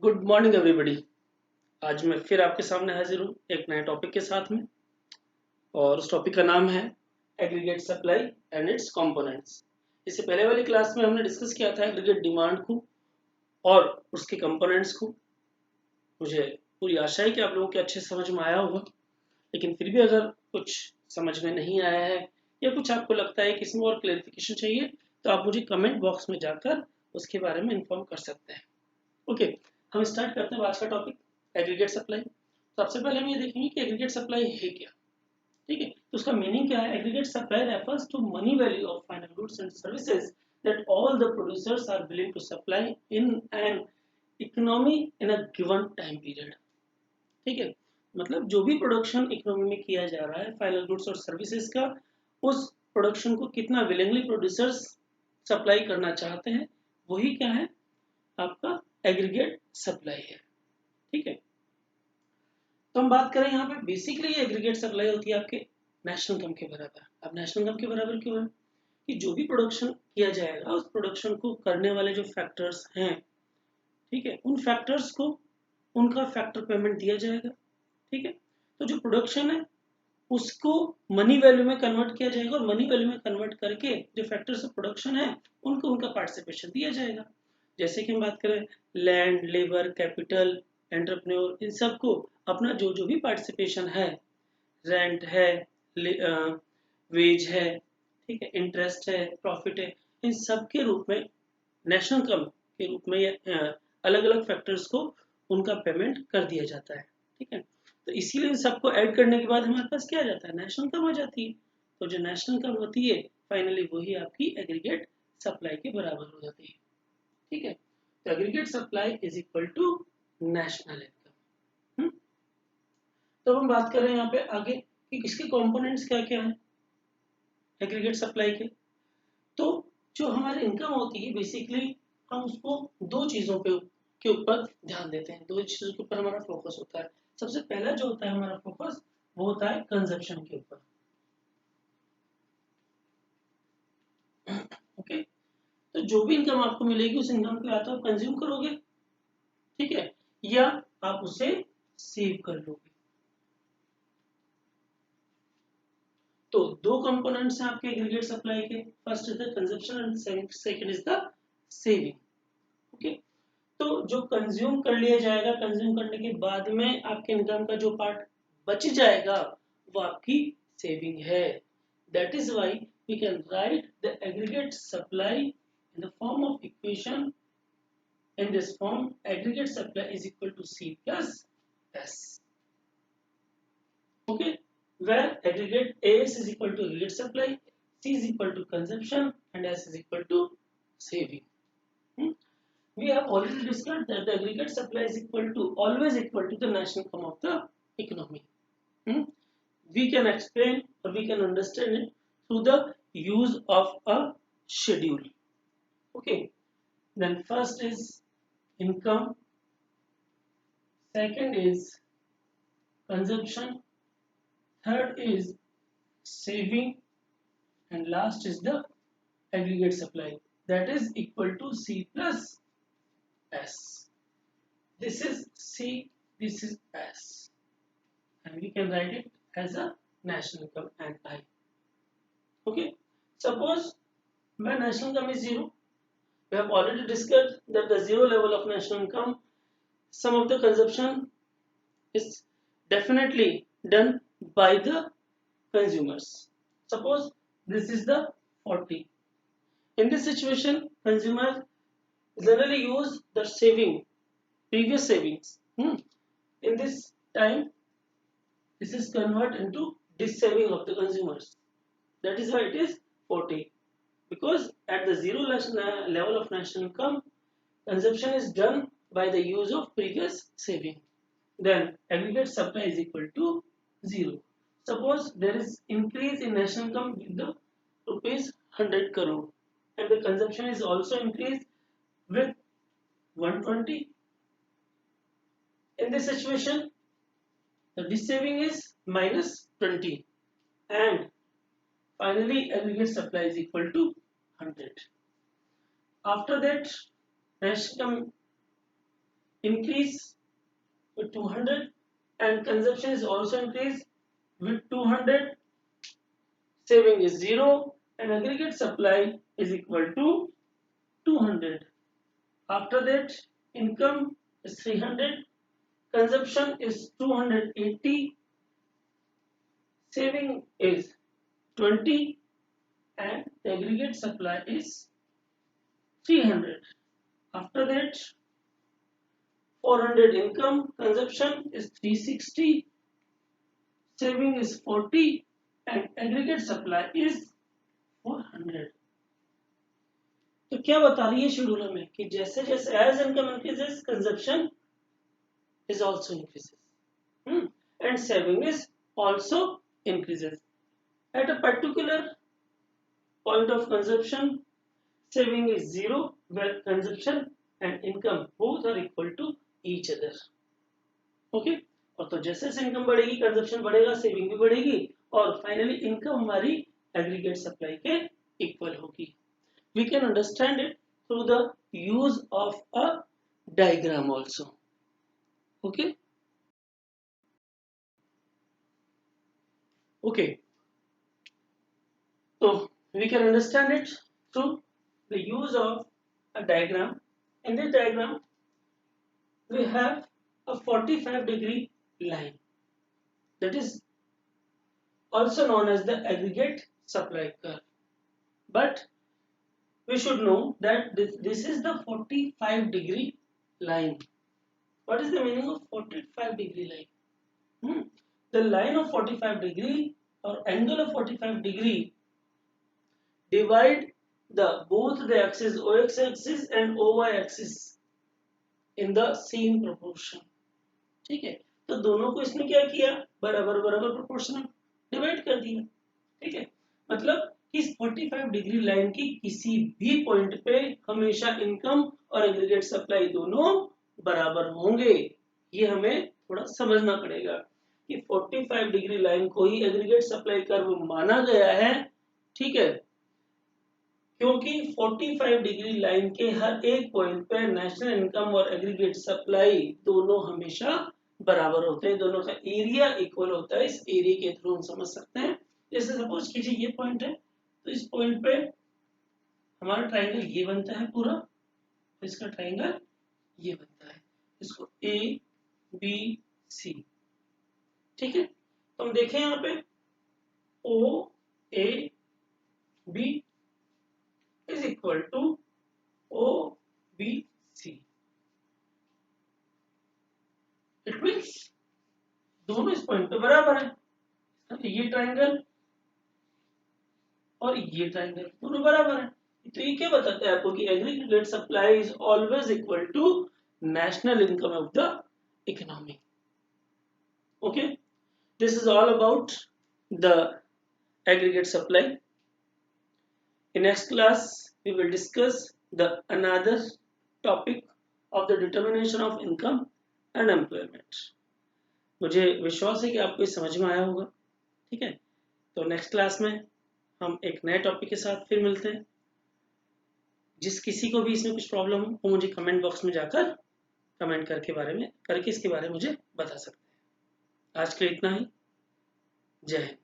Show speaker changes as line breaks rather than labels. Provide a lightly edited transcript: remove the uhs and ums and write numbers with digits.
Good morning everybody. आज मैं फिर आपके सामने हाजिर हूँ एक नए टॉपिक के साथ में। और उस टॉपिक का नाम है aggregate supply and it's components. इससे पहले वाली क्लास में हमने डिस्कस किया था एग्रीगेट डिमांड को और उसके कंपोनेंट्स को। मुझे पूरी आशा है कि आप लोगों के अच्छे समझ में आया होगा, लेकिन फिर भी अगर कुछ समझ में नहीं आया है या कुछ आपको लगता है कि इसमें और क्लेरिफिकेशन चाहिए, तो आप मुझे कमेंट बॉक्स में जाकर उसके बारे में इन्फॉर्म कर सकते हैं। ओके, हम स्टार्ट करते हैं आज का टॉपिक एग्रीगेट सप्लाई। सबसे पहले हम ये देखेंगे कि एग्रीगेट सप्लाई है क्या। ठीक है, तो उसका मीनिंग क्या है। Aggregate supply refers to money value of final goods and services that all the producers are willing to supply in an economy in a given time period. ठीक है, मतलब जो भी प्रोडक्शन इकोनॉमी में किया जा रहा है फाइनल गुड्स और सर्विसेज का, उस प्रोडक्शन को कितना विलिंगली प्रोड्यूसर्स सप्लाई करना चाहते हैं, वही क्या है, आपका एग्रीगेट सप्लाई है। ठीक है, तो हम बात करें यहाँ पे बेसिकली एग्रीगेट सप्लाई होती है आपके नेशनल इनकम के बराबर। अब नेशनल इनकम के बराबर क्यों है कि जो भी प्रोडक्शन किया जाएगा उस प्रोडक्शन को करने वाले जो फैक्टर्स हैं, ठीक है, उन फैक्टर्स को उनका फैक्टर पेमेंट दिया जाएगा। ठीक है, तो जो प्रोडक्शन है उसको मनी वैल्यू में कन्वर्ट किया जाएगा और मनी वैल्यू में कन्वर्ट करके जो फैक्टर्स ऑफ प्रोडक्शन है उनको उनका पार्टिसिपेशन दिया जाएगा। जैसे कि हम बात करें लैंड, लेबर, कैपिटल, एंटरप्रेन्योर, इन सबको अपना जो जो भी पार्टिसिपेशन है, रेंट है, वेज है, ठीक है, इंटरेस्ट है, प्रॉफिट है, इन सब के रूप में नेशनल इनकम के रूप में अलग अलग फैक्टर्स को उनका पेमेंट कर दिया जाता है। ठीक है, तो इसीलिए इन सबको ऐड करने के बाद हमारे पास क्या आ जाता है, नेशनल इनकम आ जाती है। तो जो नेशनल इनकम होती है फाइनली वही आपकी एग्रीगेट सप्लाई के बराबर हो जाती है। ठीक है, तो aggregate supply is equal to national income. तो हम बात करें यहाँ पे आगे कि इसके कंपोनेंट्स क्या क्या हैं एग्रीगेट सप्लाई के। तो जो हमारी इनकम होती है बेसिकली हम उसको दो चीजों पे के ऊपर ध्यान देते हैं, दो चीजों के ऊपर हमारा फोकस होता है। सबसे पहला जो होता है हमारा फोकस वो होता है कंजप्शन के ऊपर। ओके, तो जो भी इनकम आपको मिलेगी उस इनकम को या तो आप कंज्यूम करोगे, ठीक है, या आप उसे सेव कर लोगे। तो दो कंपोनेंट्स हैं आपके एग्रीगेट सप्लाई के, first is the consumption and second is the saving. Okay, तो जो कंज्यूम कर लिया जाएगा, कंज्यूम करने के बाद में आपके इनकम का जो पार्ट बच जाएगा वो आपकी सेविंग है। That is why we can write the aggregate supply in the form of equation. In this form aggregate supply is equal to C plus S। okay, where aggregate AS is equal to aggregate supply, C is equal to consumption and S is equal to saving. Hmm? We have already discussed that the aggregate supply is equal to always equal to the national income of the economy. Hmm? We can explain or we can understand it through the use of a schedule. Okay, then first is income, second is consumption, third is saving, and last is the aggregate supply, that is equal to C plus S. This is C, this is S, and we can write it as a national income and I. Okay, suppose when national income is 0, we have already discussed that the 0 level of national income, some of the consumption is definitely done by the consumers. Suppose this is the 40. In this situation, consumer generally use the saving, previous savings. In this time, this is convert into saving of the consumers. That is why it is 40. Because at the zero level of national income, consumption is done by the use of previous saving. Then aggregate supply is equal to 0. Suppose there is increase in national income with the rupees 100 crore and the consumption is also increased with 120. In this situation, the saving is minus 20 and finally aggregate supply is equal to 100. After that, national income increase with 200 and consumption is also increased with 200. Saving is 0 and aggregate supply is equal to 200. After that, income is 300, consumption is 280, saving is 20 and the aggregate supply is 300. After that, 400 income, consumption is 360, saving is 40 and aggregate supply is 400. तो क्या बता रही है schedule हमें कि जैसे जैसे as income increases consumption is also increases and saving is also increases. At a particular point of consumption, saving is 0 where consumption and income both are equal to each other. Okay? और तो जैसे जैसे income बढ़ेगी consumption बढ़ेगा, saving भी बढ़ेगी और finally income हमारी एग्रीगेट सप्लाई के इक्वल होगी. We can understand it through the use of a diagram also. Okay? Okay. So we can understand it through the use of a diagram. In this diagram, we have a 45-degree line that is also known as the aggregate supply curve. But we should know that this is the 45-degree line. What is the meaning of 45-degree line? The line of 45 degree or angle of 45 degree divide both the axis OX axis and OY axis in the same proportion. ठीक है, तो दोनों को इसने क्या किया, बराबर बराबर प्रोपोर्शनल डिवाइड कर दिया. ठीक है, मतलब इस 45 डिग्री लाइन की किसी भी पॉइंट पे हमेशा इनकम और एग्रीगेट सप्लाई दोनों बराबर होंगे. ये हमें थोड़ा समझना पड़ेगा कि 45 डिग्री लाइन को ही एग्रीगेट सप्लाई कर्व माना गया है. ठीक है, क्योंकि 45 डिग्री लाइन के हर एक पॉइंट पे नेशनल इनकम और एग्रीगेट सप्लाई दोनों हमेशा बराबर होते हैं, दोनों का एरिया इक्वल होता है. इस एरिया के थ्रू हम समझ सकते हैं. जैसे सपोज कीजिए ये पॉइंट है, तो इस पॉइंट पे हमारा ट्रायंगल ये बनता है पूरा, तो इसका ट्रायंगल ये बनता है, इसको ए बी सी. ठीक है, तो हम देखें यहाँ पे O A B is equal to OBC. It means दोनों इस पॉइंट पे बराबर है. ये ट्रायंगल और ये ट्रायंगल दोनों बराबर है. तो ये क्या बताता है आपको कि aggregate supply is always equal to national income of the economy. Okay, this is all about the aggregate supply. In next class, we will discuss the another topic of the determination of income and employment. मुझे विश्वास है कि आपको ये समझ में आया होगा. ठीक है, तो नेक्स्ट क्लास में हम एक नए टॉपिक के साथ फिर मिलते हैं. जिस किसी को भी इसमें कुछ प्रॉब्लम हो वो मुझे कमेंट बॉक्स में जाकर कमेंट करके इसके बारे में मुझे बता सकते हैं. आज के लिए इतना ही. जय हिंद.